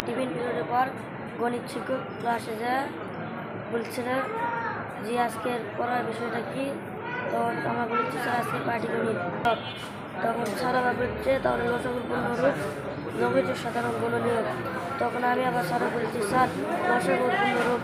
Tiffin পিরিয়ডের পর গণিত শিক্ষক ক্লাসে যা বলছিল যে আজকের পড়ার বিষয়টা কি, তখন আমরা বলেছি স্যার আজকে পাটিগণিত। তখন স্যার আবার বলছে তাহলে লসাগুর পূর্ণরূপ লঘিষ্ঠ সাধারণ গুণনীয়ক। তখন আমি আবার স্যার বলেছি স্যার লসাগুর পূর্ণরূপ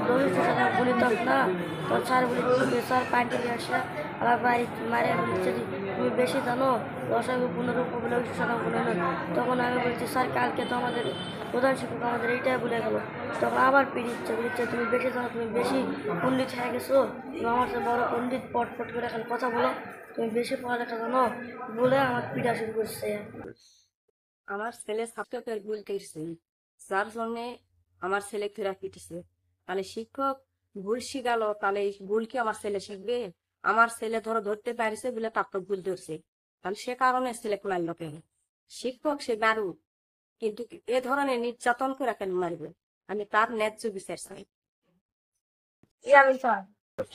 লঘিষ্ঠ সাধারণ গুণিতক না। তখন স্যার বলেছে স্যার পাটি আসে আবার বাড়ি মারে বলছে তুমি বেশি জানো লসাগুর পূর্ণরূপ লঘিষ্ঠ সাধারণ গুণনীয়ক। তখন আমি বলছি স্যার কালকে তো আমাদের প্রধান শিক্ষক আমাদের এইটাই বলে গেল। তখন আবার বলছে তুমি বেশি জানো, তুমি বেশি পণ্ডিত হয়ে গেছো, তুমি আমার সাথে বড় পণ্ডিত পট করে এখন কথা বলো, তুমি বেশি পড়ালেখা জানো বলে আমার পিটা শুরু করছে। আমার ছেলে ছাত্রদের ভুল করছে, যার জন্যে আমার ছেলে ফেরা পিটেছে। তাহলে শিক্ষক ভুল শিখাল, তাহলে ভুল কি আমার ছেলে শিখবে? আমার ছেলে ধরতে পারছে বলে তার তো ভুল ধরছে, তাহলে সে কারণে ছেলে মারল কেন? শিক্ষক সে মারুক, কিন্তু এ ধরনের নির্যাতন করে কেন মারবে? আমি তার ন্যায্য বিচার চাই।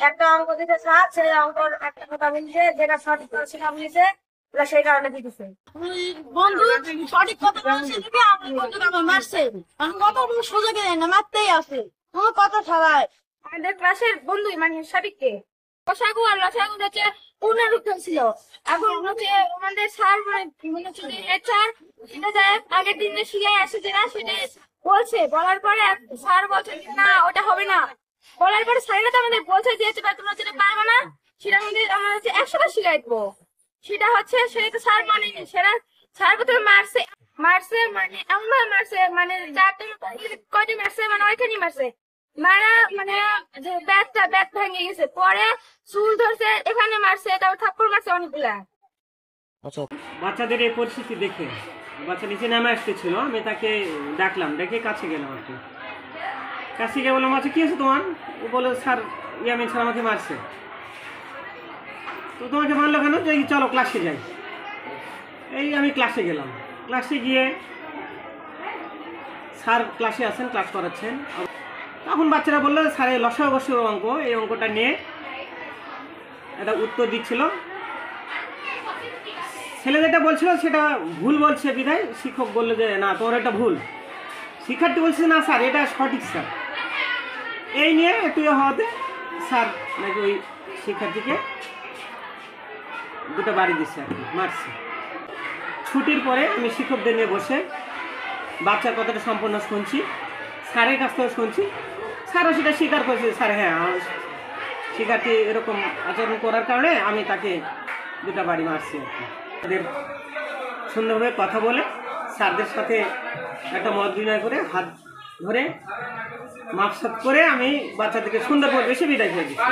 একটা অঙ্ক দিতে স্যার, সেই অঙ্কর একটা কথা বলছে যেটা সঠিক সেটা বলছে, সেই কারণে দিতেছে। বন্ধু সঠিক কথা বলছে দিকে আমার বন্ধু আমার মারছে, আমি কথা কোনো সুযোগ দেয় না, মারতেই আছে কোনো কথা ছাড়াই। আমাদের ক্লাসের বন্ধু মানে সাবিককে লসাগু আর লসাগু হচ্ছে পূর্ণরূপ ছিল। এখন হচ্ছে আমাদের স্যার মানে হচ্ছে স্যার এটা যায় আগের দিনে শিখাই আসে যেটা সেটা বলছে, বলার পরে স্যার বলছে না ওটা হবে না। বলার পরে স্যারেরা তো আমাদের বলছে যে তোমরা যেটা পারবে না সেটা আমাদের আমরা হচ্ছে 100টা শিখাই দেবো। সেটা হচ্ছে সেটা তো স্যার মানেনি, সেটা স্যার প্রথমে মারছে মানে এমন মারছে মানে কয়টি মারছে মানে ওইখানেই মারছে, মারা মানে ব্যাট ভেঙে গেছে, পরে চুল ধরছে এখানে মারছে, তারপর থাপ্পড় মারছে অনেকগুলা। বাচ্চাদের এই পরিস্থিতি দেখে বাচ্চা নিচে নামে আসতেছিল, আমি তাকে ডাকলাম, ডেকে কাছে গেলাম আর কি। কাছে গিয়ে বললাম আচ্ছা কি আছে তোমার? ও বলে স্যার ইয়ামিন স্যার আমাকে মারছে। তো তোমাকে মারলো কেন? যে চলো ক্লাসে যাই। এই আমি ক্লাসে গেলাম, ক্লাসে গিয়ে স্যার ক্লাসে আছেন, ক্লাস করাচ্ছেন। তখন বাচ্চারা বললো স্যার এই লসাগু বসুর অঙ্ক, এই অঙ্কটা নিয়ে একটা উত্তর দিচ্ছিল। ছেলে যেটা বলছিল সেটা ভুল বলছে বিধায় শিক্ষক বললো যে না তোমার এটা ভুল। শিক্ষার্থী বলছে না স্যার এটা সঠিক স্যার। এই নিয়ে একটু হওয়াতে স্যার নাকি ওই শিক্ষার্থীকে দুটো বাড়ি দিচ্ছে আর কি, মারছে। ছুটির পরে আমি শিক্ষকদের নিয়ে বসে বাচ্চার কথাটা সম্পূর্ণ শুনছি, স্যারের কাছ থেকে শুনছি। স্যারও সেটা স্বীকার করেছে, স্যার হ্যাঁ শিক্ষার্থী এরকম আচরণ করার কারণে আমি তাকে দুটা বাড়ি মারছি আর কি। তাদের সুন্দরভাবে কথা বলে স্যারদের সাথে একটা মত বিনিময় করে হাত ধরে মাপসাত করে আমি বাচ্চাদেরকে সুন্দর পরিবেশে বিদায় করে দিচ্ছি।